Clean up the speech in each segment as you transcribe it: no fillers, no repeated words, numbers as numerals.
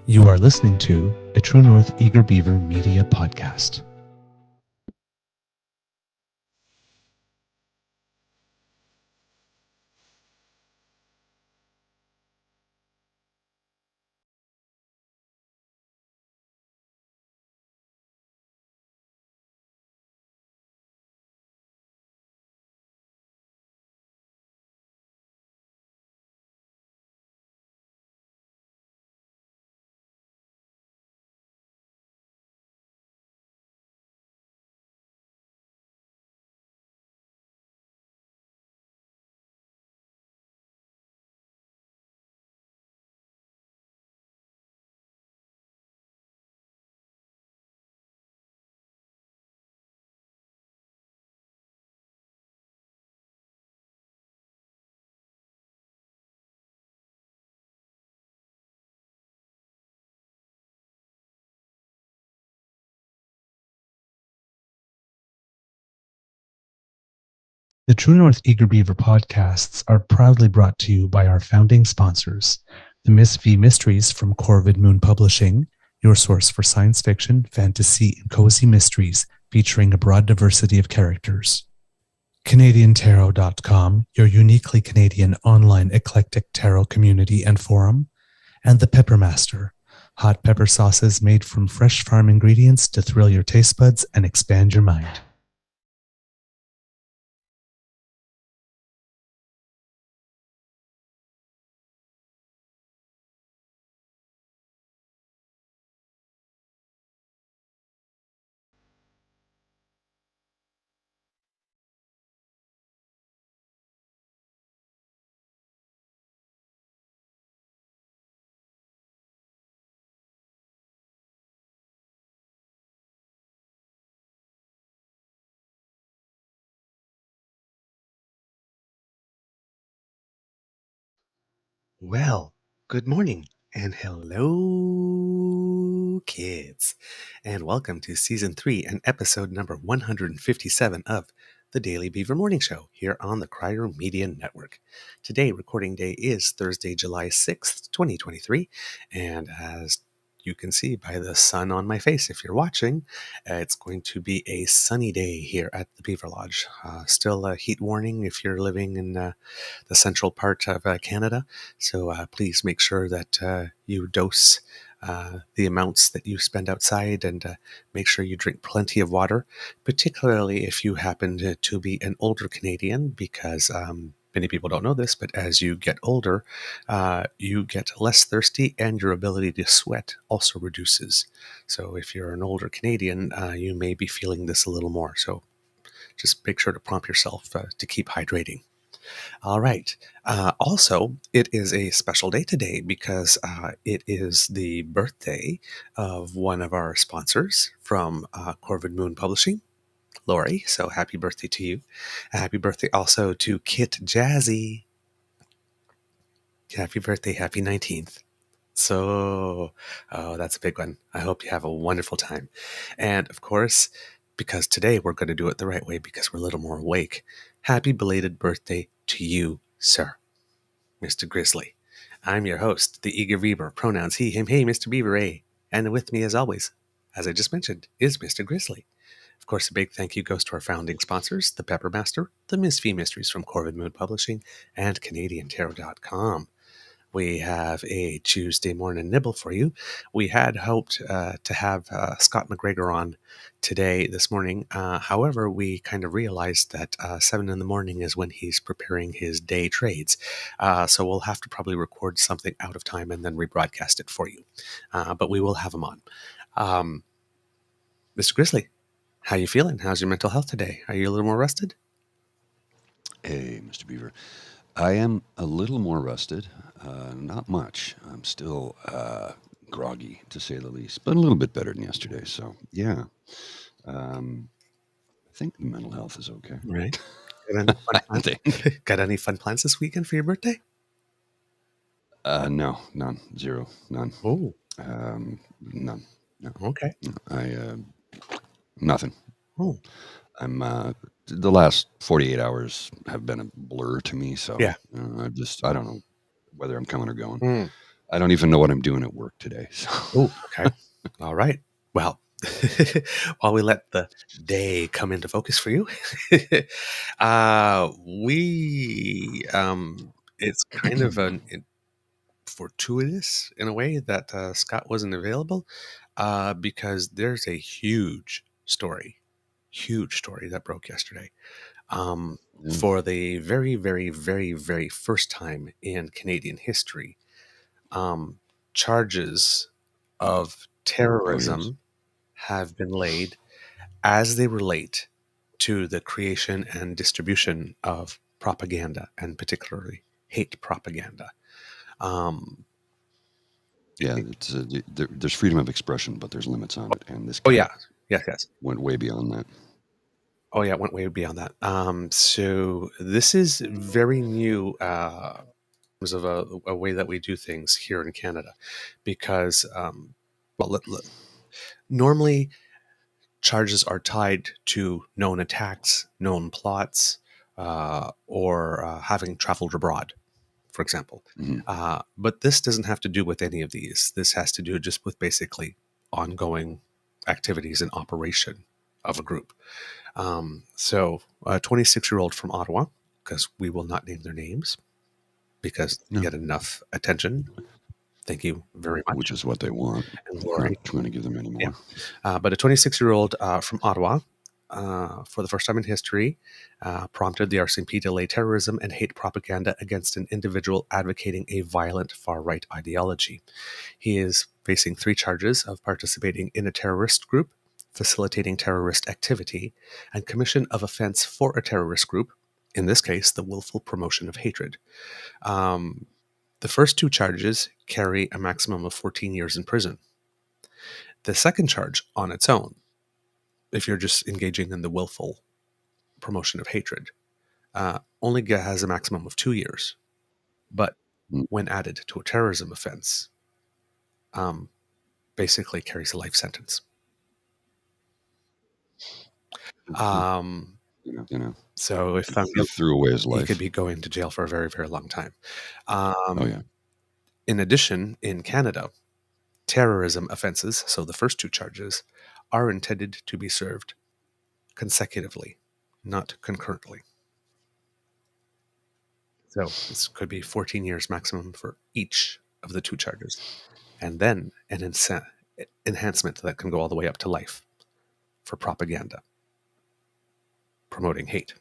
You are listening to a True North Eager Beaver Media Podcast. The True North Eager Beaver podcasts are proudly brought to you by our founding sponsors, the Miss V Mysteries from Corvid Moon Publishing, your source for science fiction, fantasy, and cozy mysteries featuring a broad diversity of characters. CanadianTarot.com, your uniquely Canadian online eclectic tarot community and forum, and the Peppermaster, hot pepper sauces made from fresh farm ingredients to thrill your taste buds and expand your mind. Well, good morning and hello, kids, and welcome to Season 3 and episode number 157 of the Daily Beaver Morning Show here on the Crier Media Network. Today, recording day is Thursday, July 6th, 2023, and as you can see by the sun on my face if you're watching, it's going to be a sunny day here at the Beaver Lodge. Still a heat warning if you're living in the central part of Canada. So please make sure that you dose the amounts that you spend outside and make sure you drink plenty of water, particularly if you happen to be an older Canadian, because many people don't know this, but as you get older, you get less thirsty and your ability to sweat also reduces. So if you're an older Canadian, you may be feeling this a little more. So just make sure to prompt yourself to keep hydrating. All right. Also, it is a special day today because it is the birthday of one of our sponsors from Corvid Moon Publishing, Lori. So happy birthday to you. Happy birthday also to Kit Jazzy. Happy birthday. Happy 19th. So, oh, that's a big one. I hope you have a wonderful time. And of course, because today we're going to do it the right way because we're a little more awake, happy belated birthday to you, sir. Mr. Grizzly. I'm your host, the Eager Beaver, pronouns he, him, hey, Mr. Beaver, A. And with me, as always, as I just mentioned, is Mr. Grizzly. Of course, a big thank you goes to our founding sponsors, the Peppermaster, the Miss V Mysteries from Corvid Moon Publishing, and CanadianTarot.com. We have a Tuesday morning nibble for you. We had hoped to have Scott McGregor on this morning. However, we kind of realized that 7 in the morning is when he's preparing his day trades. So we'll have to probably record something out of time and then rebroadcast it for you. But we will have him on. Mr. Grizzly, how you feeling? How's your mental health today? Are you a little more rested? Hey, Mr. Beaver. I am a little more rested. Not much. I'm still groggy, to say the least, but a little bit better than yesterday. So, yeah. I think the mental health is okay. Right. Got any fun plans this weekend for your birthday? No, none. Zero. None. Oh, None. No. okay. Nothing. Oh, I'm the last 48 hours have been a blur to me. So yeah. I don't know whether I'm coming or going. Mm. I don't even know what I'm doing at work today. So. Oh, okay. All right. Well, while we let the day come into focus for you, it's kind of fortuitous in a way that Scott wasn't available because there's a huge story that broke yesterday. For the very, very, very, very first time in Canadian history, charges of terrorism have been laid as they relate to the creation and distribution of propaganda, and particularly hate propaganda. Yeah, there's freedom of expression, but there's limits on it, and this Oh guy yeah, yes. went way beyond that. Oh yeah, it went way beyond that. So this is very new in terms of a way that we do things here in Canada, because normally charges are tied to known attacks, known plots, or having traveled abroad, for example. Mm-hmm. But this doesn't have to do with any of these. This has to do just with basically ongoing activities and operation of a group. So a 26-year-old from Ottawa, because we will not name their names because they get enough attention. Thank you very much. Which is what they want. And I'm glory. not trying to give them any more. But a 26-year-old from Ottawa, for the first time in history, prompted the RCMP to lay terrorism and hate propaganda against an individual advocating a violent far-right ideology. He is facing 3 charges of participating in a terrorist group, facilitating terrorist activity, and commission of offense for a terrorist group, in this case, the willful promotion of hatred. The first 2 charges carry a maximum of 14 years in prison. The second charge on its own, if you're just engaging in the willful promotion of hatred, only has a maximum of 2 years. But when added to a terrorism offense, basically carries a life sentence. So if found guilty, threw away his life, he could be going to jail for a very, very long time. Oh yeah. In addition, in Canada, terrorism offenses, so the first 2 charges, are intended to be served consecutively, not concurrently. So this could be 14 years maximum for each of the 2 charges, and then an enhancement that can go all the way up to life for propaganda, promoting hate.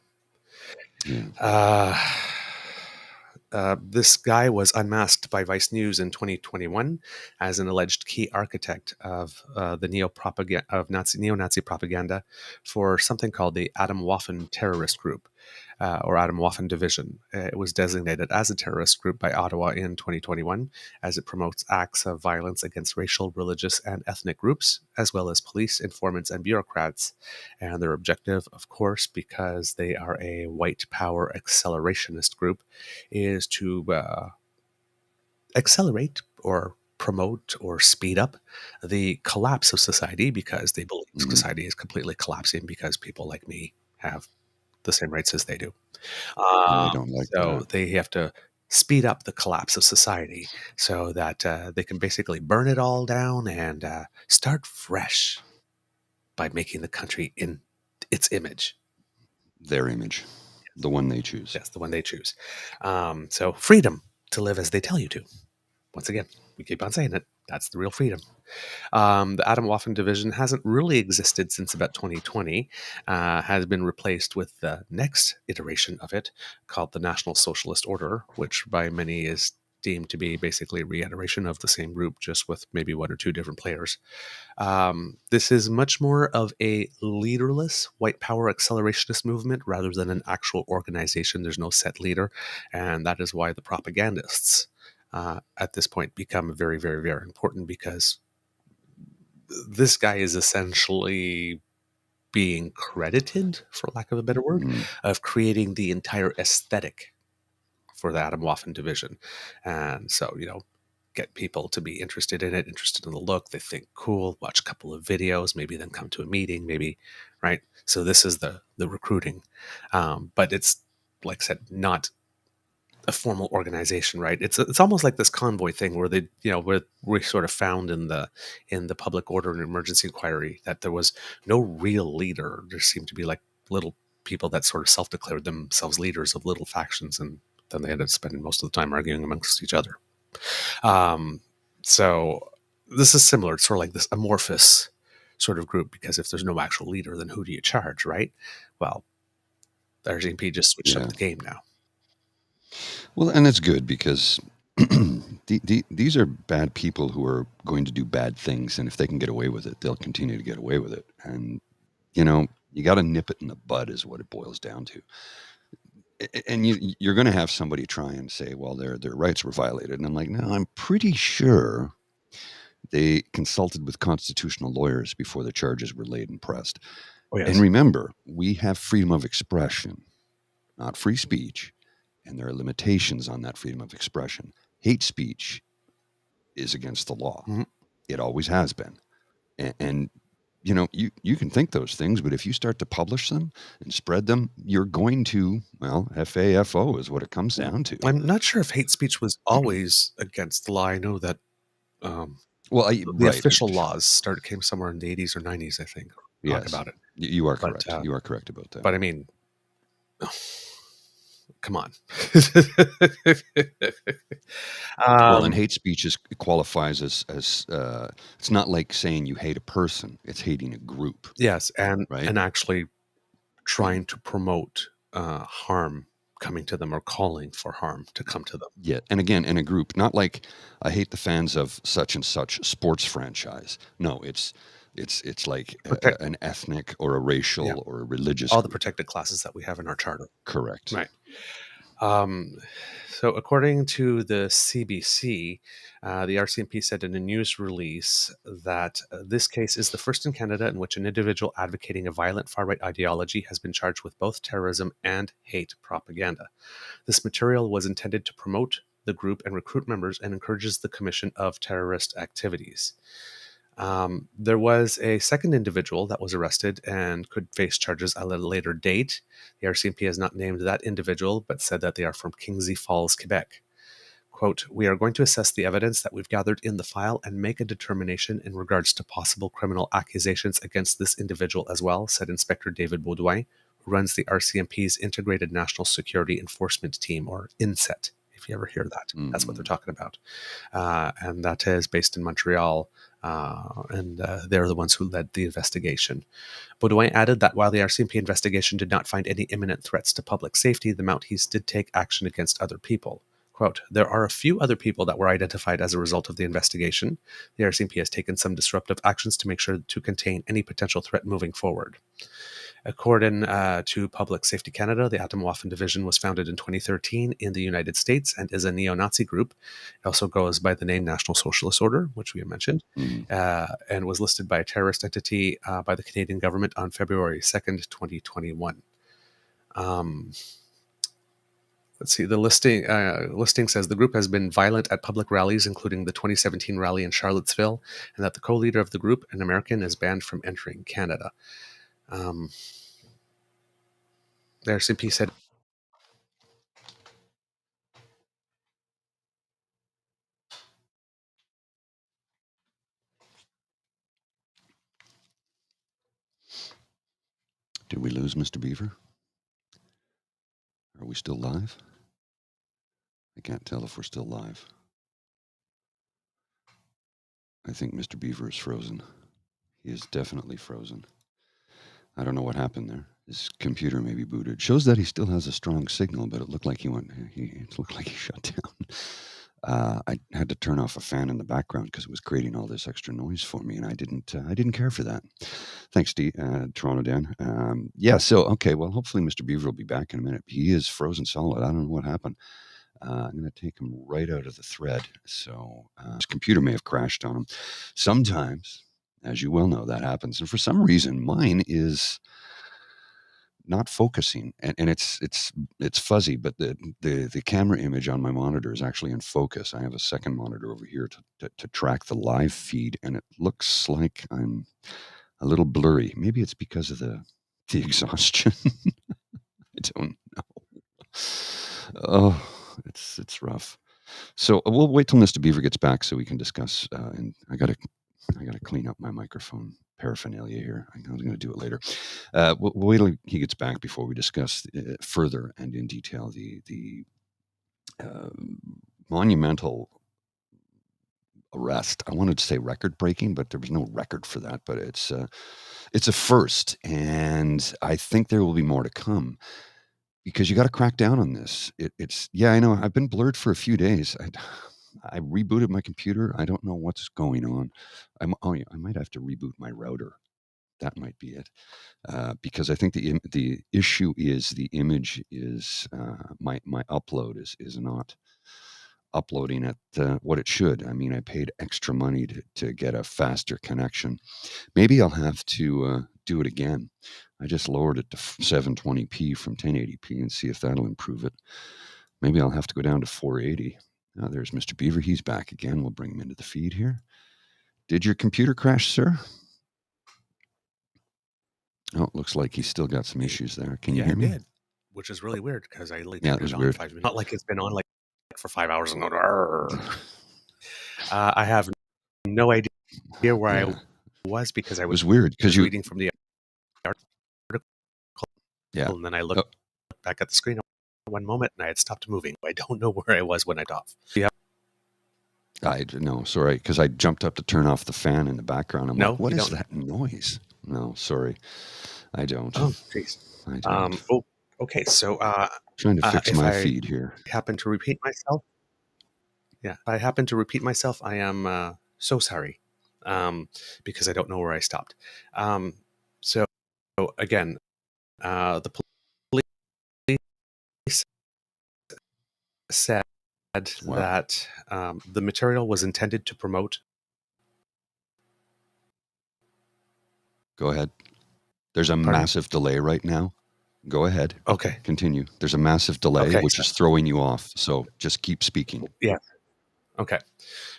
This guy was unmasked by Vice News in 2021 as an alleged key architect of the neo-Nazi propaganda for something called the Atomwaffen terrorist group, or Atomwaffen division. It was designated as a terrorist group by Ottawa in 2021, as it promotes acts of violence against racial, religious, and ethnic groups, as well as police, informants, and bureaucrats. And their objective, of course, because they are a white power accelerationist group, is to accelerate or promote or speed up the collapse of society, because they believe society is completely collapsing because people like me have the same rights as they do. I don't like so that. they have to speed up the collapse of society so that they can basically burn it all down and start fresh by making the country in its image. Their image. The one they choose. Yes, the one they choose. So freedom to live as they tell you to. Once again, we keep on saying it. That's the real freedom. The Atomwaffen division hasn't really existed since about 2020, has been replaced with the next iteration of it called the National Socialist Order, which by many is deemed to be basically a reiteration of the same group, just with maybe 1 or 2 different players. This is much more of a leaderless white power accelerationist movement rather than an actual organization. There's no set leader, and that is why the propagandists at this point become very, very, very important, because this guy is essentially being credited, for lack of a better word, of creating the entire aesthetic for the Atomwaffen division. And so, get people to be interested in it, interested in the look. They think, cool, watch a couple of videos, maybe then come to a meeting, maybe, right? So this is the recruiting. But it's, like I said, not a formal organization, right? It's almost like this convoy thing where they, where we sort of found in the public order and emergency inquiry that there was no real leader. There seemed to be like little people that sort of self-declared themselves leaders of little factions, and then they ended up spending most of the time arguing amongst each other. So this is similar. It's sort of like this amorphous sort of group, because if there's no actual leader, then who do you charge, right? Well, the RCMP just switched up the game now. Well, and it's good because these are bad people who are going to do bad things, and if they can get away with it, they'll continue to get away with it. And you got to nip it in the bud, is what it boils down to. And you're going to have somebody try and say, well, their rights were violated, and I'm like, no, I'm pretty sure they consulted with constitutional lawyers before the charges were laid and pressed. Oh, yes. And remember, we have freedom of expression, not free speech. And there are limitations on that freedom of expression. Hate speech is against the law. Mm-hmm. It always has been. And you can think those things, but if you start to publish them and spread them, you're going to, well, FAFO is what it comes down to. I'm not sure if hate speech was always against the law. I know that the official laws came somewhere in the 80s or 90s, I think. Talk about it. You are correct. You are correct about that. But I mean, come on. Well, and hate speech qualifies as it's not like saying you hate a person; it's hating a group. Yes, and right? and actually trying to promote harm coming to them, or calling for harm to come to them. Yeah, and again, in a group, not like I hate the fans of such and such sports franchise. No, it's like an ethnic or a racial or a religious all group. the protected classes that we have in our charter. Correct. Right. So according to the CBC, the RCMP said in a news release that this case is the first in Canada in which an individual advocating a violent far-right ideology has been charged with both terrorism and hate propaganda. This material was intended to promote the group and recruit members, and encourages the commission of terrorist activities. There was a second individual that was arrested and could face charges at a later date. The RCMP has not named that individual, but said that they are from Kingsley Falls, Quebec. Quote, "We are going to assess the evidence that we've gathered in the file and make a determination in regards to possible criminal accusations against this individual as well," said Inspector David Baudouin, who runs the RCMP's Integrated National Security Enforcement Team, or INSET. If you ever hear that, that's what they're talking about. And that is based in Montreal. And they're the ones who led the investigation. Baudouin added that while the RCMP investigation did not find any imminent threats to public safety, the Mounties did take action against other people. Quote, "There are a few other people that were identified as a result of the investigation. The RCMP has taken some disruptive actions to make sure to contain any potential threat moving forward." According to Public Safety Canada, the Atomwaffen Division was founded in 2013 in the United States and is a neo-Nazi group. It also goes by the name National Socialist Order, which we have mentioned, and was listed by a terrorist entity by the Canadian government on February 2nd, 2021. Let's see, the listing says the group has been violent at public rallies, including the 2017 rally in Charlottesville, and that the co-leader of the group, an American, is banned from entering Canada. The RCMP said, Did we lose Mr. Beaver? Are we still live? I can't tell if we're still live. I think Mr. Beaver is frozen. He is definitely frozen. I don't know what happened there. His computer may be booted. Shows that he still has a strong signal, but it looked like it looked like he shut down. I had to turn off a fan in the background because it was creating all this extra noise for me, and I didn't care for that. Thanks, Toronto Dan. Yeah, so okay, well, hopefully Mr. Beaver will be back in a minute. He is frozen solid. I don't know what happened. I'm going to take him right out of the thread. So his computer may have crashed on him. Sometimes, as you well know, that happens, and for some reason, mine is not focusing, and it's fuzzy, but the camera image on my monitor is actually in focus. I have a second monitor over here to track the live feed, and it looks like I'm a little blurry. Maybe it's because of the exhaustion. I don't know. Oh, it's rough. So we'll wait till Mr. Beaver gets back so we can discuss. And I gotta clean up my microphone paraphernalia here. I was going to do it later. We'll wait till he gets back before we discuss further and in detail the monumental arrest. I wanted to say record breaking, but there was no record for that. But it's a first, and I think there will be more to come because you got to crack down on this. It's yeah, I know. I've been blurred for a few days. I rebooted my computer. I don't know what's going on. Yeah, I might have to reboot my router. That might be it, because I think the issue is the image is my upload is not uploading at what it should. I mean, I paid extra money to get a faster connection. Maybe I'll have to do it again. I just lowered it to 720p from 1080p and see if that'll improve it. Maybe I'll have to go down to 480. Now there's Mr. Beaver. He's back again. We'll bring him into the feed here. Did your computer crash, sir? Oh, it looks like he's still got some issues there. Can you hear me? Yeah, it did, which is really weird because I literally Yeah, it turned was it on weird. 5 minutes. Not like it's been on like for 5 hours and I have no idea where I was because I was weird because you reading from the article. Yeah. And then I looked back at the screen one moment and I had stopped moving. I don't know where I was when I off. Yeah. No, sorry, because I jumped up to turn off the fan in the background. I'm like, what is don't. that noise? No, sorry, I don't. Oh, jeez. I don't. Okay. So, trying to fix my I feed here. Happen to repeat myself. Yeah, if I happen to repeat myself, I am so sorry, because I don't know where I stopped. So again, the police said that the material was intended to promote. Go ahead. There's a massive delay right now. Go ahead. Okay. Continue. There's a massive delay, which is throwing you off. So just keep speaking. Yeah. Okay.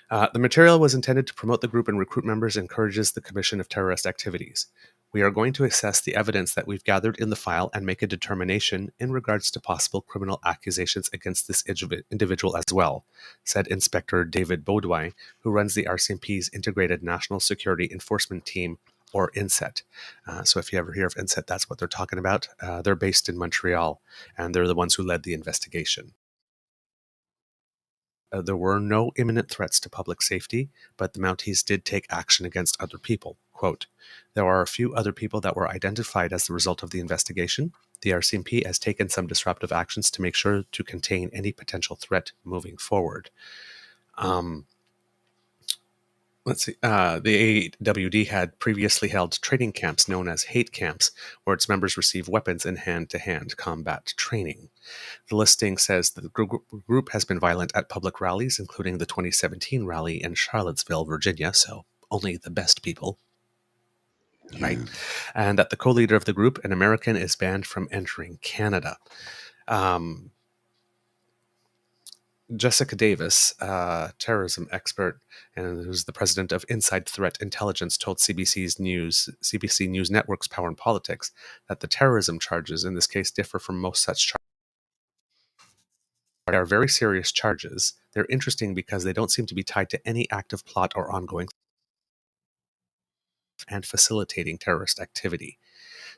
The material was intended to promote the group and recruit members, encourages the commission of terrorist activities. We are going to assess the evidence that we've gathered in the file and make a determination in regards to possible criminal accusations against this individual as well, said Inspector David Baudouin, who runs the RCMP's Integrated National Security Enforcement Team, or INSET. So if you ever hear of INSET, that's what they're talking about. They're based in Montreal, and they're the ones who led the investigation. There were no imminent threats to public safety, but the Mounties did take action against other people. Quote, there are a few other people that were identified as the result of the investigation. The RCMP has taken some disruptive actions to make sure to contain any potential threat moving forward. Let's see. The AWD had previously held training camps known as hate camps, where its members receive weapons and hand-to-hand combat training. The listing says that the group has been violent at public rallies, including the 2017 rally in Charlottesville, Virginia, so only the best people. Right? And that the co-leader of the group, an American, is banned from entering Canada. Jessica Davis, terrorism expert and who's the president of Inside Threat Intelligence, told CBC News Network's Power and Politics that the terrorism charges in this case differ from most such charges. They are very serious charges. They're interesting because they don't seem to be tied to any active plot or ongoing and facilitating terrorist activity.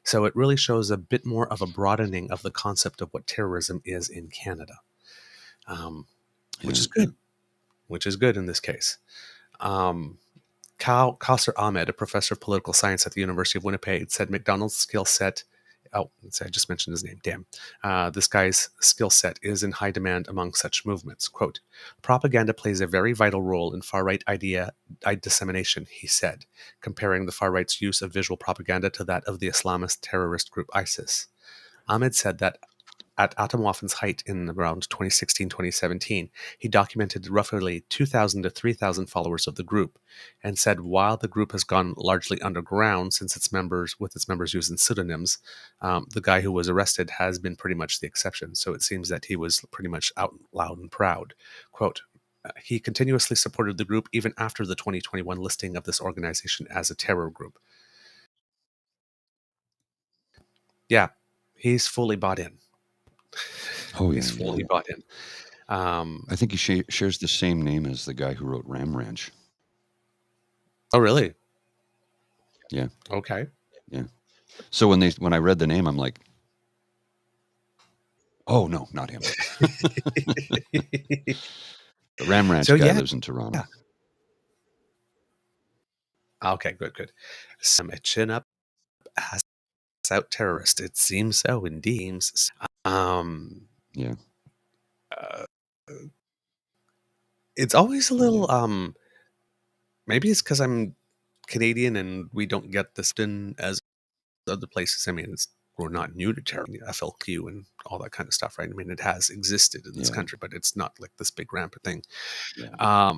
So it really shows a bit more of a broadening of the concept of what terrorism is in Canada, which is good. Which is good in this case. Kausar Ahmed, a professor of political science at the University of Winnipeg, said McDonald's skill set. Oh, I just mentioned his name. Damn. This guy's skill set is in high demand among such movements. Quote, propaganda plays a very vital role in far-right idea dissemination, he said, comparing the far-right's use of visual propaganda to that of the Islamist terrorist group ISIS. Ahmed said that at Atomwaffen's height in around 2016-2017, he documented roughly 2,000 to 3,000 followers of the group, and said while the group has gone largely underground since its members using pseudonyms, the guy who was arrested has been pretty much the exception. So it seems that he was pretty much out loud and proud. Quote, he continuously supported the group even after the 2021 listing of this organization as a terror group. Yeah, he's fully bought in. Oh, yeah. He's fully bought in. I think he shares the same name as the guy who wrote Ram Ranch. Oh, really? Yeah. Okay. Yeah. So when I read the name, I'm like, oh no, not him. The Ram Ranch guy lives in Toronto. Okay, good. Some chin up, ass out terrorist. It seems so indeed. Yeah. It's always a little maybe it's because I'm Canadian and we don't get this in as other places. I mean, we're not new to terror, FLQ and all that kind of stuff, right? I mean, it has existed in this country, but it's not like this big rampant thing. Yeah.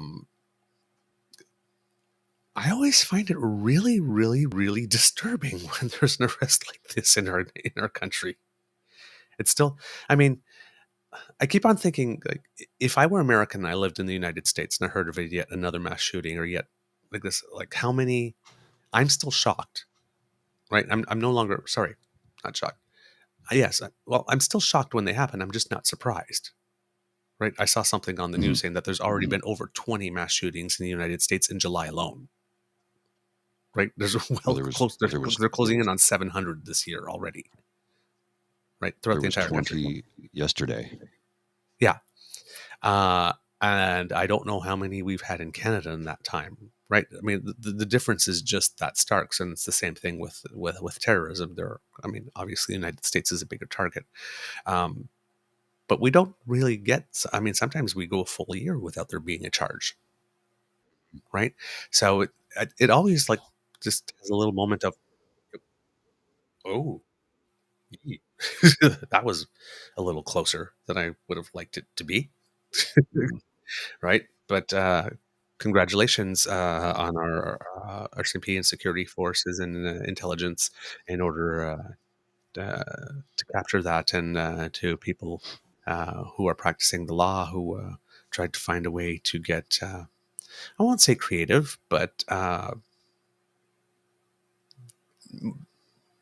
I always find it really, really, really disturbing when there's an arrest like this in our country. It's still, I mean, I keep on thinking, like, if I were American and I lived in the United States and I heard of yet another mass shooting or yet like this, like how many, I'm still shocked, right? I'm no longer, sorry, not shocked. Yes, well, I'm still shocked when they happen. I'm just not surprised, right? I saw something on the news saying that there's already been over 20 mass shootings in the United States in July alone. Right? They're closing in on 700 this year already. Right? Throughout the entire 20 country. Yesterday. Yeah. And I don't know how many we've had in Canada in that time. Right? I mean, the difference is just that stark, and it's the same thing with terrorism. Obviously, the United States is a bigger target, but we don't really get. I mean, sometimes we go a full year without there being a charge. Right? So it always like just has a little moment of, oh, that was a little closer than I would have liked it to be. Right? But congratulations on our RCMP and security forces and intelligence in order to capture that, and to people who are practicing the law who tried to find a way to get, I won't say creative, but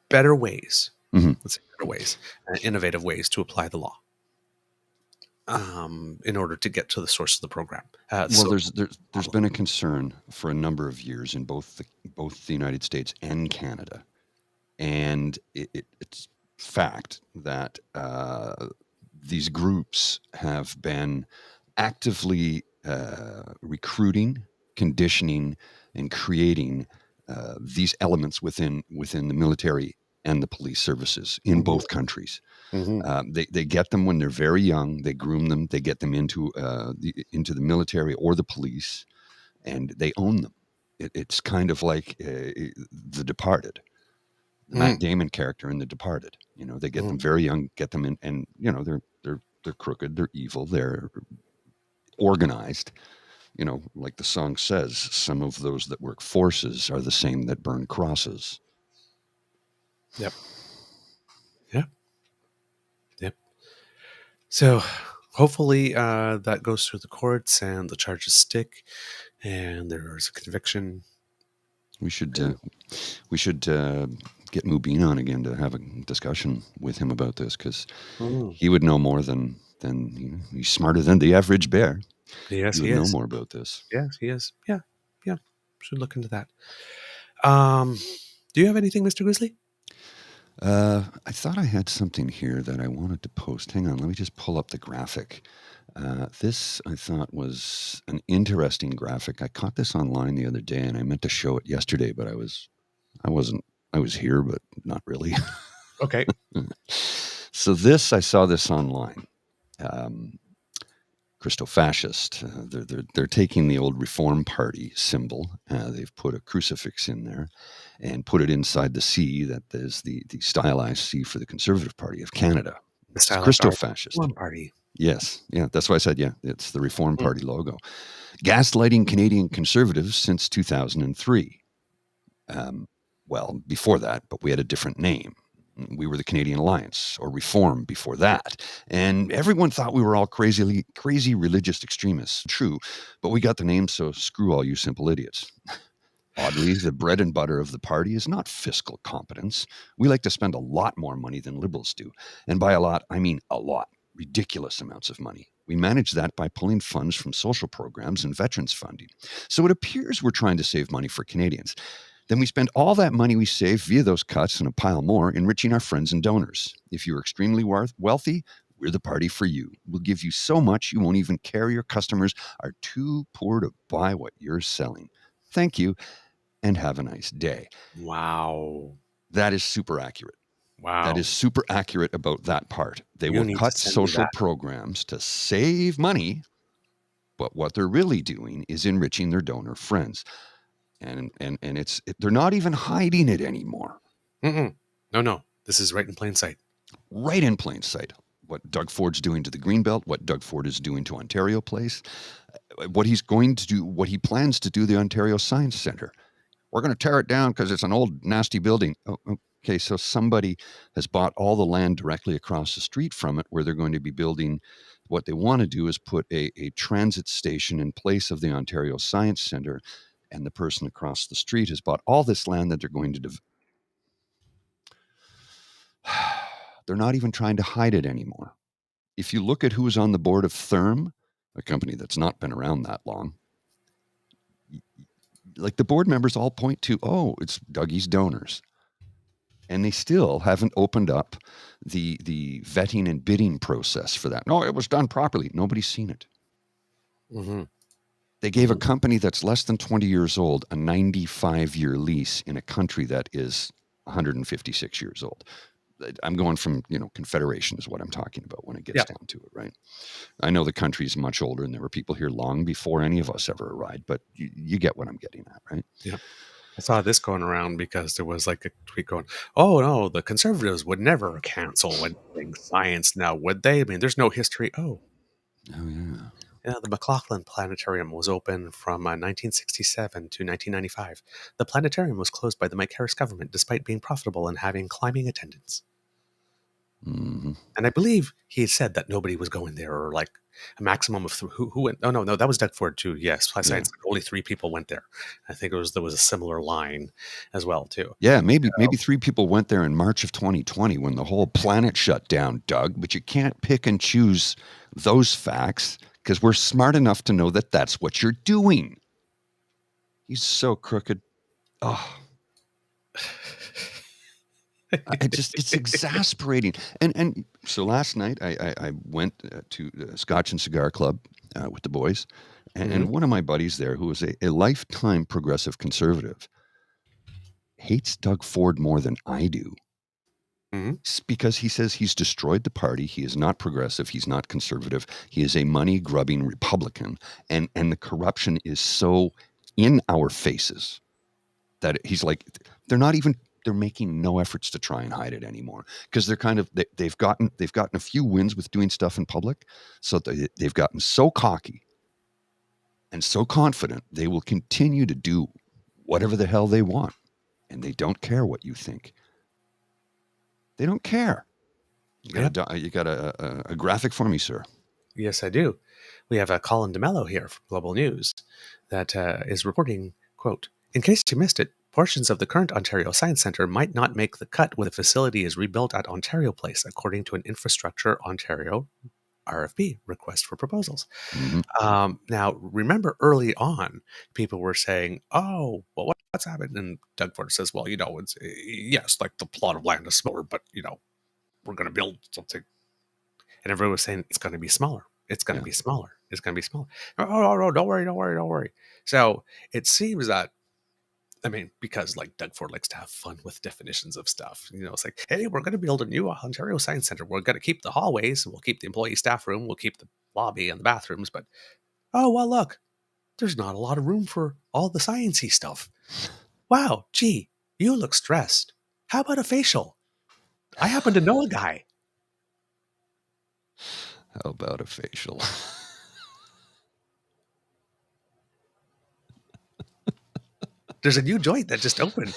better ways. Let's say better ways, innovative ways to apply the law. In order to get to the source of the program. Well, there's been a concern for a number of years in both the United States and Canada, and it's fact that these groups have been actively recruiting, conditioning, and creating these elements within the military and the police services in both countries. They get them when they're very young. They groom them. They get them into the military or the police, and they own them. It's kind of like The Departed, the Matt Damon character in The Departed. They get them very young, get them in, and they're crooked, they're evil, they're organized. Like the song says, some of those that work forces are the same that burn crosses. Yep. So hopefully that goes through the courts and the charges stick and there's a conviction. We should get Mubin on again to have a discussion with him about this, because he would know more than he's smarter than the average bear. Yes, he would know more about this. Yes, he is. Yeah. Should look into that. Do you have anything, Mr. Grizzly? I thought I had something here that I wanted to post. Hang on, let me just pull up the graphic. This I thought was an interesting graphic. I caught this online the other day, and I meant to show it yesterday, but I was here, but not really. Okay. So I saw this online. Christofascist. They're taking the old Reform Party symbol. They've put a crucifix in there and put it inside the C that is the stylized C for the Conservative Party of Canada. It's Christofascist. Reform Party. Yes. Yeah, that's why I said, it's the Reform Party logo. Gaslighting Canadian Conservatives since 2003. Well, before that, but we had a different name. We were the Canadian Alliance, or Reform before that. And everyone thought we were all crazy religious extremists. True, but we got the name, so screw all you simple idiots. Oddly, the bread and butter of the party is not fiscal competence. We like to spend a lot more money than Liberals do. And by a lot, I mean a lot. Ridiculous amounts of money. We manage that by pulling funds from social programs and veterans funding. So it appears we're trying to save money for Canadians. Then we spend all that money we save via those cuts and a pile more enriching our friends and donors. If you're extremely wealthy, we're the party for you. We'll give you so much you won't even care your customers are too poor to buy what you're selling. Thank you, and have a nice day. Wow. That is super accurate. Wow. That is super accurate about that part. They will cut social programs to save money, but what they're really doing is enriching their donor friends. And they're not even hiding it anymore. No. This is right in plain sight. Right in plain sight. What Doug Ford's doing to the Greenbelt, what Doug Ford is doing to Ontario Place, what he's going to do, what he plans to do the Ontario Science Centre. We're going to tear it down because it's an old, nasty building. Oh, okay, so somebody has bought all the land directly across the street from it where they're going to be building. What they want to do is put a transit station in place of the Ontario Science Centre, and the person across the street has bought all this land that they're going to They're not even trying to hide it anymore. If you look at who is on the board of Therm, a company that's not been around that long, like the board members all point to, oh, it's Dougie's donors. And they still haven't opened up the vetting and bidding process for that. No, it was done properly. Nobody's seen it. Mm-hmm. They gave a company that's less than 20 years old a 95-year lease in a country that is 156 years old. I'm going from, Confederation is what I'm talking about when it gets down to it, right? I know the country's much older and there were people here long before any of us ever arrived, but you get what I'm getting at, right? Yeah. I saw this going around because there was like a tweet going, oh, no, the Conservatives would never cancel anything science now, would they? I mean, there's no history. Oh, yeah. Yeah, the McLaughlin Planetarium was open from 1967 to 1995. The planetarium was closed by the Mike Harris government despite being profitable and having climbing attendance. Mm-hmm. And I believe he had said that nobody was going there, or like a maximum of who went. Oh, no, that was Doug Ford too. Yes, science, only 3 people went there. I think there was a similar line as well too. Yeah, maybe 3 people went there in March of 2020 when the whole planet shut down, Doug. But you can't pick and choose those facts because we're smart enough to know that that's what you're doing. He's so crooked. Oh. It's exasperating. And so last night I went to Scotch and Cigar Club with the boys, and one of my buddies there, who is a lifetime progressive conservative, hates Doug Ford more than I do. It's because he says he's destroyed the party. He is not progressive. He's not conservative. He is a money-grubbing Republican, and the corruption is so in our faces that he's like, they're making no efforts to try and hide it anymore because they've gotten a few wins with doing stuff in public, so they've gotten so cocky and so confident they will continue to do whatever the hell they want, and they don't care what you think. They don't care. You got a graphic for me, sir? Yes, I do. We have Colin DeMello here from Global News that is reporting, quote, in case you missed it, portions of the current Ontario Science Centre might not make the cut when the facility is rebuilt at Ontario Place, according to an Infrastructure Ontario RFP, request for proposals. Now, remember early on, people were saying, oh, well, what's happened? And Doug Ford says, well, it's, yes, like the plot of land is smaller, but, we're going to build something. And everyone was saying, it's going to be smaller. It's going to be smaller. It's going to be smaller. Oh, don't worry. So it seems that, because like Doug Ford likes to have fun with definitions of stuff. It's like, hey, we're going to build a new Ontario Science Centre. We're going to keep the hallways. We'll keep the employee staff room. We'll keep the lobby and the bathrooms. But, oh, well, look, there's not a lot of room for all the sciencey stuff. Wow, gee, you look stressed. How about a facial? I happen to know a guy. How about a facial? There's a new joint that just opened.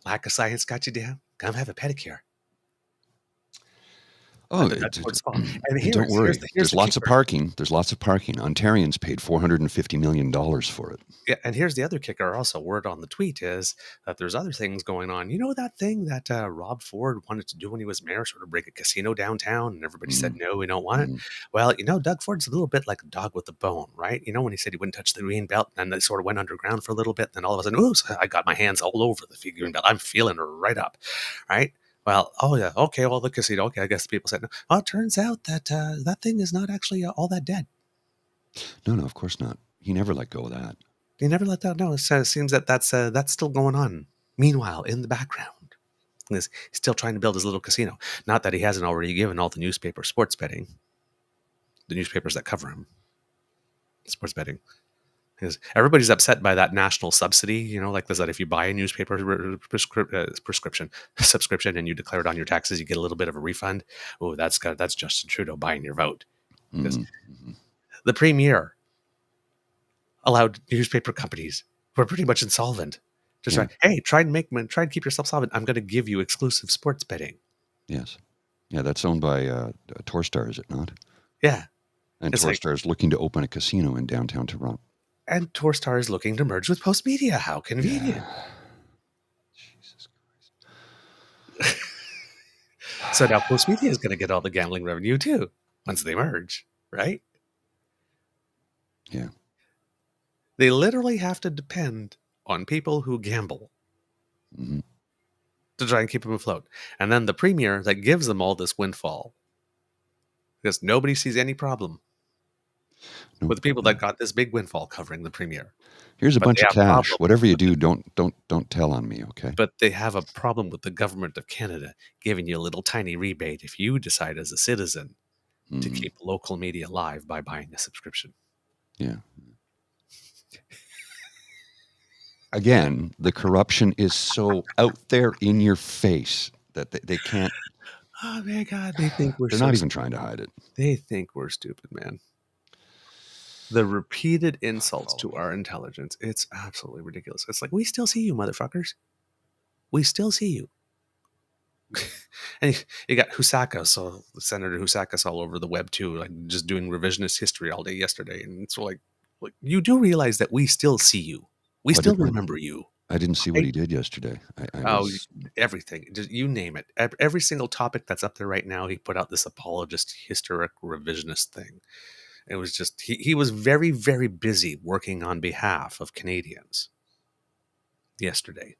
Lack of science got you down? Come have a pedicure. Oh, That's what it's called. And and don't here's worry. the There's lots of kicker. parking. There's lots of parking. Ontarians paid $450 million for it. Yeah, and here's the other kicker. Also, word on the tweet is that there's other things going on. You know that thing that Rob Ford wanted to do when he was mayor, sort of break a casino downtown, and everybody said no, we don't want it. Well, Doug Ford's a little bit like a dog with a bone, right? When he said he wouldn't touch the green belt, and they sort of went underground for a little bit, and then all of a sudden, oops, I got my hands all over the green belt. I'm feeling her right up, right? Well, oh yeah, okay, well the casino, okay, I guess people said no. Well, it turns out that that thing is not actually all that dead. No, of course not. He never let go of that. They never let that know. It seems that that's still going on. Meanwhile, in the background, he's still trying to build his little casino. Not that he hasn't already given all the newspaper sports betting, the newspapers that cover him, sports betting. Because everybody's upset by that national subsidy, like this, that if you buy a newspaper subscription and you declare it on your taxes, you get a little bit of a refund. Oh, that's Justin Trudeau buying your vote. Because the premier allowed newspaper companies who are pretty much insolvent to say, hey, try and keep yourself solvent. I'm going to give you exclusive sports betting. Yes. Yeah, that's owned by Torstar, is it not? Yeah. And Torstar is looking to open a casino in downtown Toronto. And Torstar is looking to merge with Postmedia. How convenient. Yeah. Jesus Christ. So now Postmedia is going to get all the gambling revenue too, once they merge, right? Yeah. They literally have to depend on people who gamble to try and keep them afloat. And then the premier that gives them all this windfall, because nobody sees any problem with the people that got this big windfall covering the premier. Here's a bunch of cash. Whatever you do, don't tell on me, okay? But they have a problem with the government of Canada giving you a little tiny rebate if you decide as a citizen to keep local media alive by buying a subscription. Yeah. Again, the corruption is so out there in your face that they can't. Oh my God, they think we're. They're not even trying to hide it. They think we're stupid, man. The repeated insults to our intelligence, it's absolutely ridiculous. It's like, we still see you, motherfuckers. We still see you. And you got Husakos, Senator Husakos all over the web too, like just doing revisionist history all day yesterday. And it's like you do realize that we still see you. We still remember you. I didn't see what he did yesterday. Everything. Just, you name it. Every single topic that's up there right now, he put out this apologist, historic, revisionist thing. It was just, he was very, very busy working on behalf of Canadians yesterday.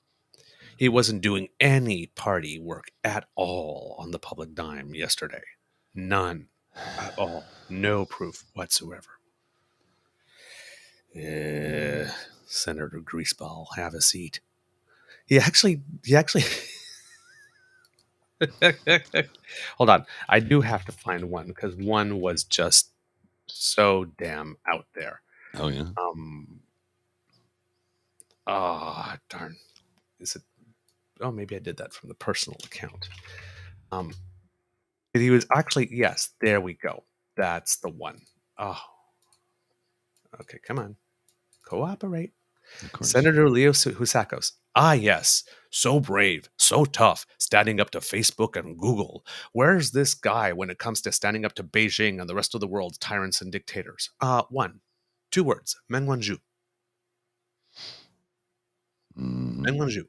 He wasn't doing any party work at all on the public dime yesterday. None at all. No proof whatsoever. Senator Greaseball, have a seat. He actually hold on. I do have to find one because one was just so damn out there. Oh yeah. Darn. Is it? Oh, maybe I did that from the personal account. He was actually, yes, there we go. That's the one. Oh. Okay, come on. Cooperate. Senator Leo Husakos. Ah, yes. So brave, so tough, standing up to Facebook and Google. Where's this guy when it comes to standing up to Beijing and the rest of the world's tyrants and dictators? 2 words. Meng Wanzhou. Meng Wanzhou.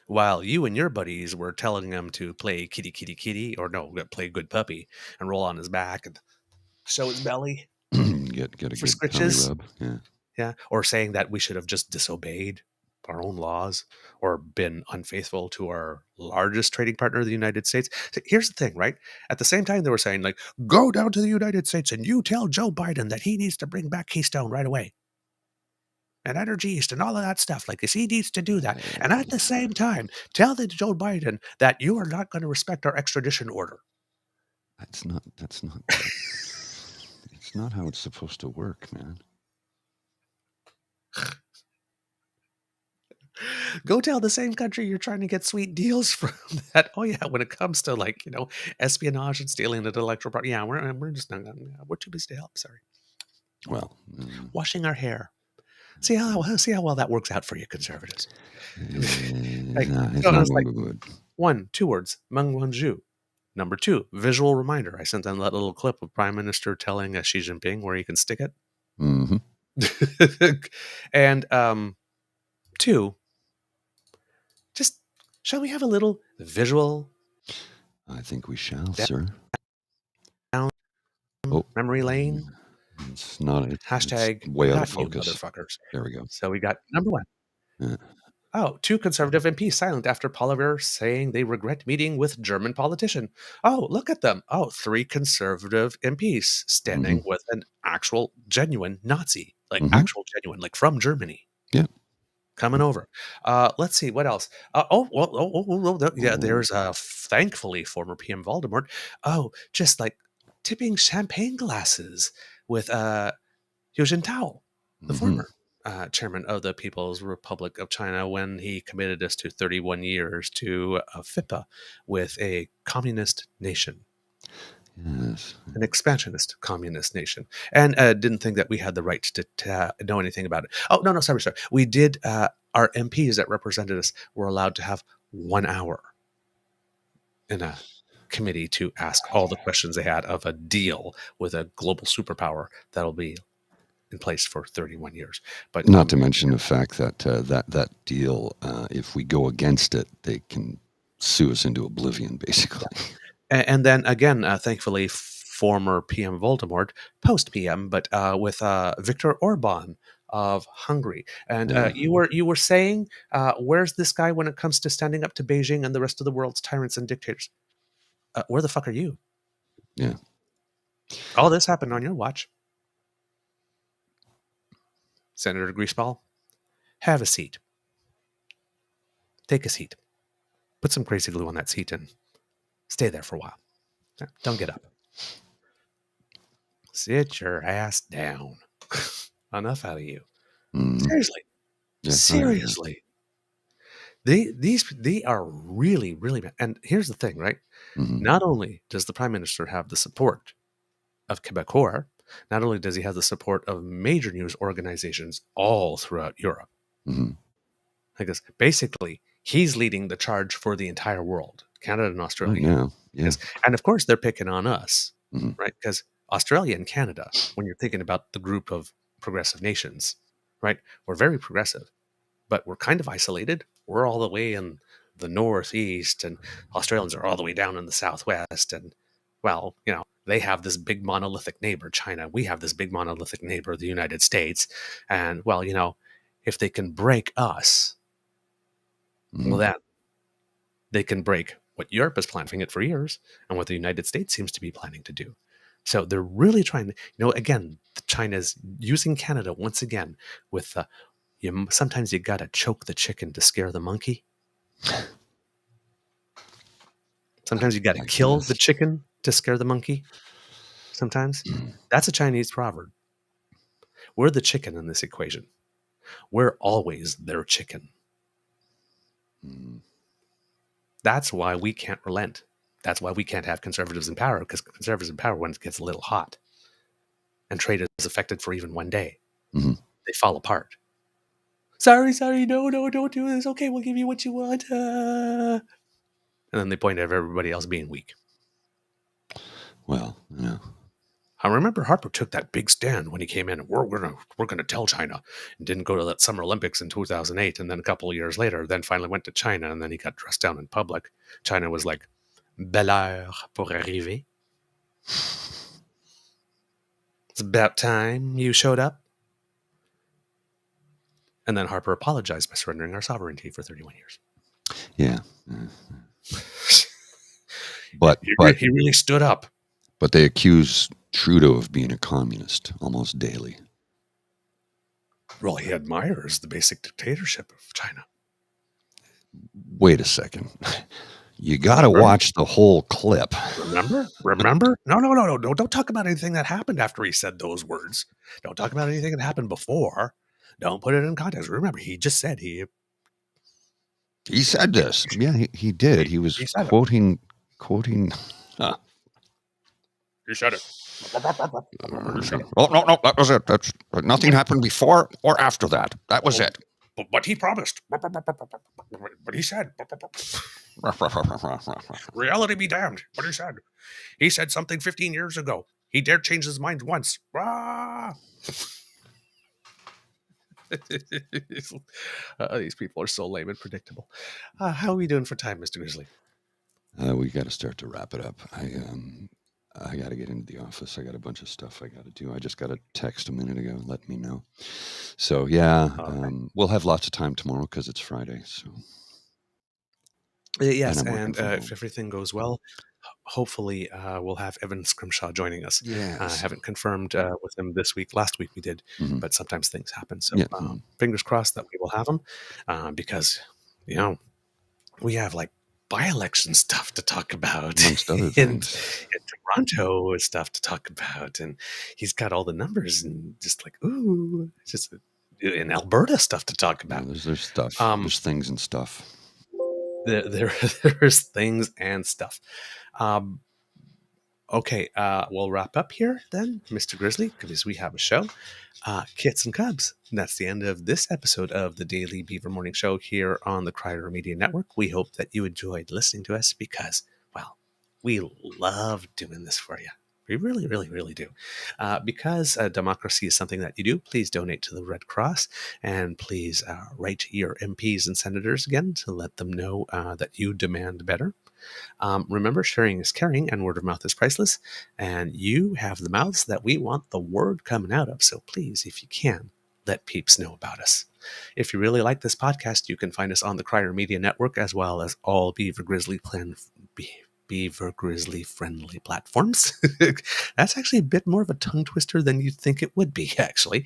While you and your buddies were telling him to play kitty, kitty, kitty, or no, play good puppy and roll on his back and show his belly. Get a good tummy rub. Yeah. Or saying that we should have just disobeyed our own laws or been unfaithful to our largest trading partner, the United States. So here's the thing, right? At the same time, they were saying, like, go down to the United States and you tell Joe Biden that he needs to bring back Keystone right away. And Energy East and all of that stuff. Like, he needs to do that. And at the same time, tell the Joe Biden that you are not going to respect our extradition order. That's not it's not how it's supposed to work, man. Go tell the same country you're trying to get sweet deals from that. Oh yeah, when it comes to espionage and stealing intellectual property, yeah, we're just not. We're too busy to help. Sorry. Well, washing our hair. See how well that works out for you, conservatives. It's not like, good. 2 words. Meng Wanzhou. Number 2, visual reminder. I sent them that little clip of Prime Minister telling Xi Jinping where he can stick it. Mm-hmm. And 2, just shall we have a little visual I think we shall, Down- sir. memory lane? It's not. Hashtag it's way out got of you, focus. motherfuckers. There we go. So we got number 1. Yeah. Oh, 2 conservative MPs silent after Poilievre saying they regret meeting with German politician. Oh, look at them. Oh, 3 conservative MPs standing with an actual genuine Nazi, like actual genuine, like from Germany. Yeah. Coming over. Let's see what else. There's thankfully former PM Voldemort. Oh, just like tipping champagne glasses with Hu Jintao, the former chairman of the People's Republic of China, when he committed us to 31 years to FIPA with a communist nation. Yes. An expansionist communist nation. And didn't think that we had the right to know anything about it. Oh, no, sorry. We did, our MPs that represented us were allowed to have 1 hour in a committee to ask all the questions they had of a deal with a global superpower that'll be in place for 31 years. But not to mention the fact that that deal, if we go against it, they can sue us into oblivion, basically. And then again, thankfully, former PM Voldemort, post PM, but with Viktor Orban of Hungary. And you were saying, where's this guy when it comes to standing up to Beijing and the rest of the world's tyrants and dictators? Where the fuck are you? Yeah. All this happened on your watch. Senator Greaseball, have a seat. Take a seat. Put some crazy glue on that seat and stay there for a while. Don't get up. Sit your ass down. Enough out of you. Seriously. Yeah, Seriously. They are really, really bad. And here's the thing, right? Not only does the Prime Minister have the support of Quebecor, not only does he have the support of major news organizations all throughout Europe, because basically he's leading the charge for the entire world, Canada and Australia. Yes. And of course, they're picking on us, right? Because Australia and Canada, when you're thinking about the group of progressive nations, right? We're very progressive, but we're kind of isolated. We're all the way in the northeast, and Australians are all the way down in the southwest. And, well, they have this big monolithic neighbor, China. We have this big monolithic neighbor, the United States. And, well, if they can break us, well, then they can break what Europe is planning it for years and what the United States seems to be planning to do. So they're really trying to, again, China's using Canada once again with sometimes you got to choke the chicken to scare the monkey. Sometimes you got to kill the chicken to scare the monkey. Sometimes. That's a Chinese proverb. We're the chicken in this equation. We're always their chicken. That's why we can't relent. That's why we can't have conservatives in power, because conservatives in power, when it gets a little hot and trade is affected for even one day, they fall apart. Sorry, no, don't do this. Okay, we'll give you what you want. And then they point at everybody else being weak. Well, I remember Harper took that big stand when he came in. We're gonna tell China, and didn't go to that Summer Olympics in 2008, and then a couple of years later, then finally went to China, and then he got dressed down in public. China was like, "Belle heure pour arriver." It's about time you showed up. And then Harper apologized by surrendering our sovereignty for 31 years. Yeah. But he really stood up. But they accuse Trudeau of being a communist almost daily. Well, he admires the basic dictatorship of China. Wait a second. You got to watch the whole clip. Remember? No. Don't talk about anything that happened after he said those words. Don't talk about anything that happened before. Don't put it in context. Remember, he just said he said this. Yeah, he did. He was quoting. He said it. Oh, no, that was it. That's nothing happened before or after that. That was it. But he promised. But he said. Reality be damned. What he said. He said something 15 years ago. He dared change his mind once. These people are so lame and predictable. How are we doing for time, Mr. Grizzly? We got to start to wrap it up. I got to get into the office. I got a bunch of stuff I got to do. I just got a text a minute ago letting me know. So yeah, we'll have lots of time tomorrow because it's Friday. So yes, I'm working and from home. if everything goes well, hopefully we'll have Evan Scrimshaw joining us. I Yes. haven't confirmed with him this week. Last week we did, Mhm. but sometimes things happen. So Yeah. fingers crossed that we will have him because, you know, we have like by-election stuff to talk about Amongst other and things. Toronto stuff to talk about. And he's got all the numbers and just like, ooh, it's just in Alberta stuff to talk Yeah, about. there's stuff. There's things and stuff. There's things and stuff. Okay, we'll wrap up here then, Mr. Grizzly, because we have a show. Kits and Cubs. And that's the end of this episode of the Daily Beaver Morning Show here on the Crier Media Network. We hope that you enjoyed listening to us because, well, we love doing this for you. We really, really, really do. Because democracy is something that you do, please donate to the Red Cross and please write to your MPs and senators again to let them know that you demand better. Remember, sharing is caring and word of mouth is priceless. And you have the mouths that we want the word coming out of. So please, if you can, let peeps know about us. If you really like this podcast, you can find us on the Crier Media Network as well as all Beaver Grizzly friendly platforms. That's actually a bit more of a tongue twister than you'd think it would be, actually.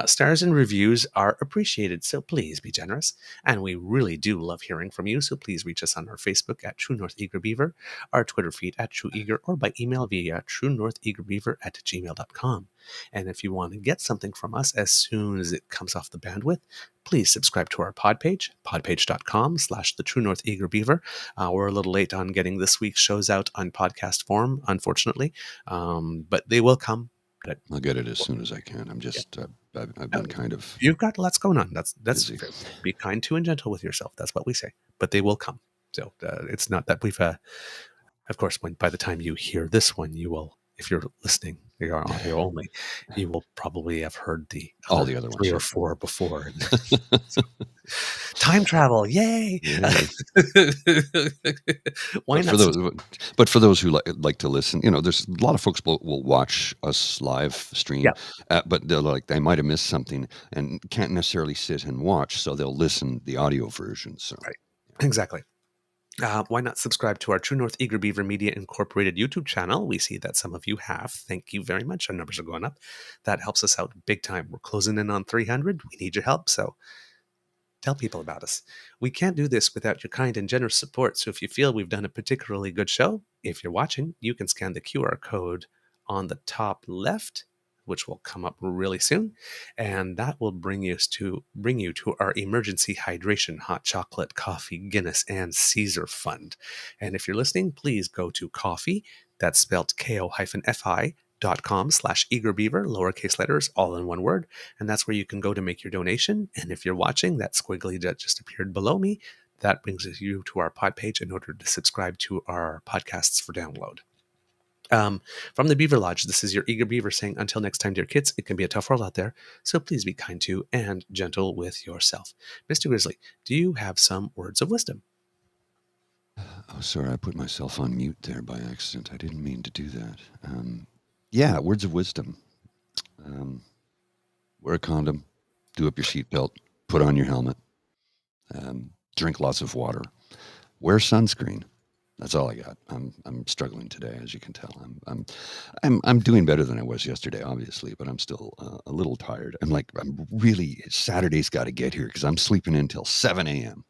Stars and reviews are appreciated, so please be generous. And we really do love hearing from you, so please reach us on our Facebook at True North Eager Beaver, our Twitter feed at True Eager, or by email via truenortheagerbeaver@gmail.com. And if you want to get something from us as soon as it comes off the bandwidth, please subscribe to our pod page, podpage.com/the True North Eager Beaver. We're a little late on getting this week's shows out on podcast form, unfortunately, but they will come. I'll get it as soon as I can. I'm just, I've been kind of. You've got lots going on. That's busy. fair. Be kind to and gentle with yourself. That's what we say. But they will come. So it's not that we've. Of course, by the time you hear this one, you will. If you're listening, you're on audio only. You will probably have heard all the other three ones or four before. So, time travel, yay! Why but not? for those who like to listen, there's a lot of folks will watch us live stream, but they might have missed something and can't necessarily sit and watch, so they'll listen the audio version. So right, exactly. Why not subscribe to our True North Eager Beaver Media Incorporated YouTube channel? We see that some of you have. Thank you very much. Our numbers are going up. That helps us out big time. We're closing in on 300. We need your help, so tell people about us. We can't do this without your kind and generous support, so if you feel we've done a particularly good show, if you're watching, you can scan the QR code on the top left, which will come up really soon, and that will bring you to our emergency hydration hot chocolate, coffee, Guinness, and Caesar fund. And if you're listening, please go to coffee, that's spelled ko-fi.com/eagerbeaver, lowercase letters, all in one word, and that's where you can go to make your donation. And if you're watching, that squiggly that just appeared below me, that brings you to our pod page in order to subscribe to our podcasts for download. From the Beaver Lodge, this is your Eager Beaver saying, until next time, dear kids, it can be a tough world out there, so please be kind to and gentle with yourself. Mr. Grizzly, do you have some words of wisdom? Oh, sorry, I put myself on mute there by accident. I didn't mean to do that. Yeah, words of wisdom. Wear a condom, do up your seatbelt, put on your helmet, drink lots of water, wear sunscreen. That's all I got. I'm struggling today, as you can tell. I'm doing better than I was yesterday, obviously, but I'm still a little tired. I'm really, Saturday's got to get here because I'm sleeping until 7 a.m.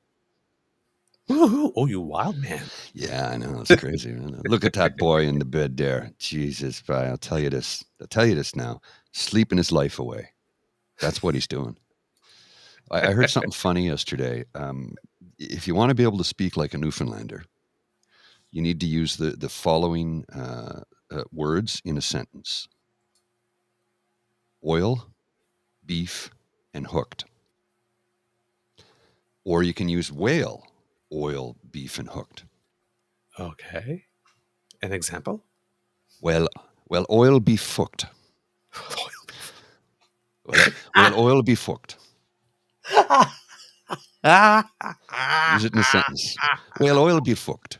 Woo-hoo. Oh, you wild man. Yeah, I know. It's crazy. Look at that boy in the bed there. Jesus, I'll tell you this. Now. Sleeping his life away. That's what he's doing. I heard something funny yesterday. If you want to be able to speak like a Newfoundlander, you need to use the following words in a sentence: oil, beef, and hooked. Or you can use whale, oil, beef, and hooked. Okay. An example? Well, oil, beef, hooked. Well, oil, beef, hooked. Use it in a sentence. Well, oil, beef, hooked.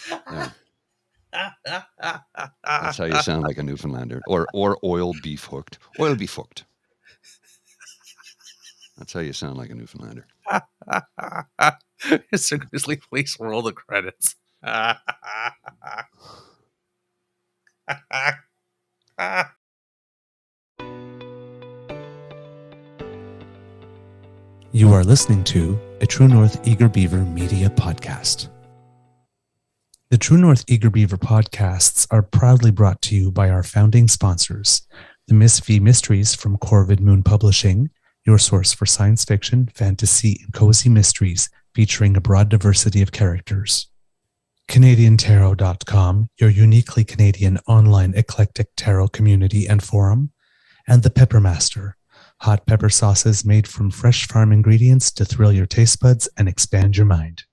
There. That's how you sound like a Newfoundlander. Or oil, beef, hooked. Oil, beef, hooked. That's how you sound like a Newfoundlander. Mr. Grizzly, please roll the credits. You are listening to a True North Eager Beaver media podcast. The True North Eager Beaver podcasts are proudly brought to you by our founding sponsors, the Miss V Mysteries from Corvid Moon Publishing, your source for science fiction, fantasy, and cozy mysteries featuring a broad diversity of characters. CanadianTarot.com, your uniquely Canadian online eclectic tarot community and forum, and The Peppermaster, hot pepper sauces made from fresh farm ingredients to thrill your taste buds and expand your mind.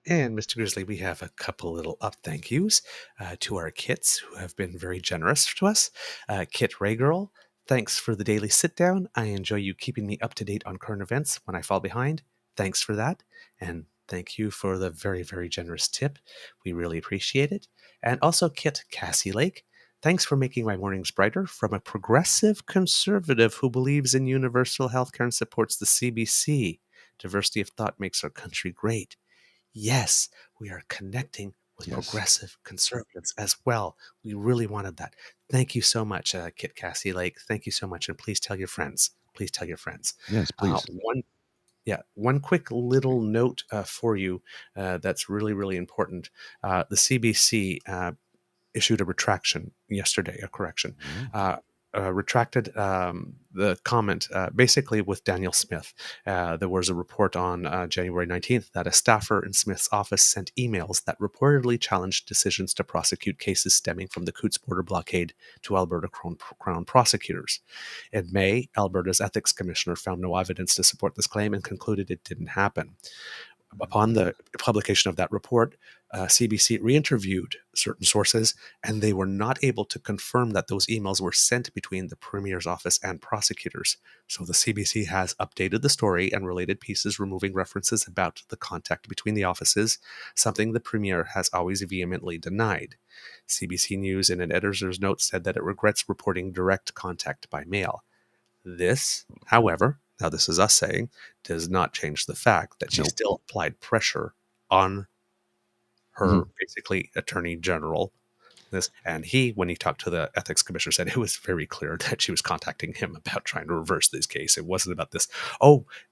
And Mr. Grizzly, we have a couple little up thank yous to our kits who have been very generous to us. Kit Raygirl, thanks for the daily sit down. I enjoy you keeping me up to date on current events when I fall behind. Thanks for that. And thank you for the very, very generous tip. We really appreciate it. And also Kit Cassie Lake, thanks for making my mornings brighter from a progressive conservative who believes in universal healthcare and supports the CBC. Diversity of thought makes our country great. Yes, we are connecting with progressive conservatives as well. We really wanted that. Thank you so much, Kit Cassie Lake. Thank you so much. And please tell your friends. Please tell your friends. Yes, please. One quick little note for you that's really, really important. The CBC issued a retraction yesterday, a correction. Retracted the comment basically with Daniel Smith. There was a report on January 19th that a staffer in Smith's office sent emails that reportedly challenged decisions to prosecute cases stemming from the Coutts border blockade to Alberta Crown prosecutors. In May, Alberta's ethics commissioner found no evidence to support this claim and concluded it didn't happen. Upon the publication of that report, CBC re-interviewed certain sources, and they were not able to confirm that those emails were sent between the Premier's office and prosecutors. So the CBC has updated the story and related pieces, removing references about the contact between the offices, something the Premier has always vehemently denied. CBC News, in an editor's note, said that it regrets reporting direct contact by mail. This, however, now this is us saying, does not change the fact that she still applied pressure on her basically attorney general. And he, when he talked to the ethics commissioner, said it was very clear that she was contacting him about trying to reverse this case. It wasn't about this,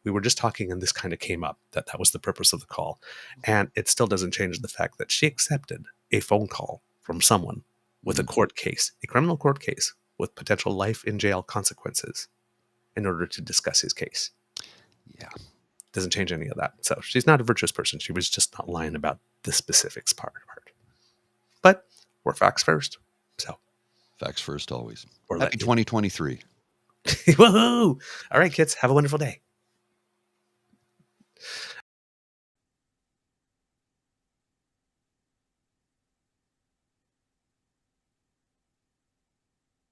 we were just talking and this kind of came up, that was the purpose of the call. And it still doesn't change the fact that she accepted a phone call from someone with a court case, a criminal court case with potential life in jail consequences, in order to discuss his case. Yeah. Doesn't change any of that. So she's not a virtuous person. She was just not lying about the specifics part of her. But we're facts first. So facts first always. Happy 2023. Woohoo! All right, kids. Have a wonderful day.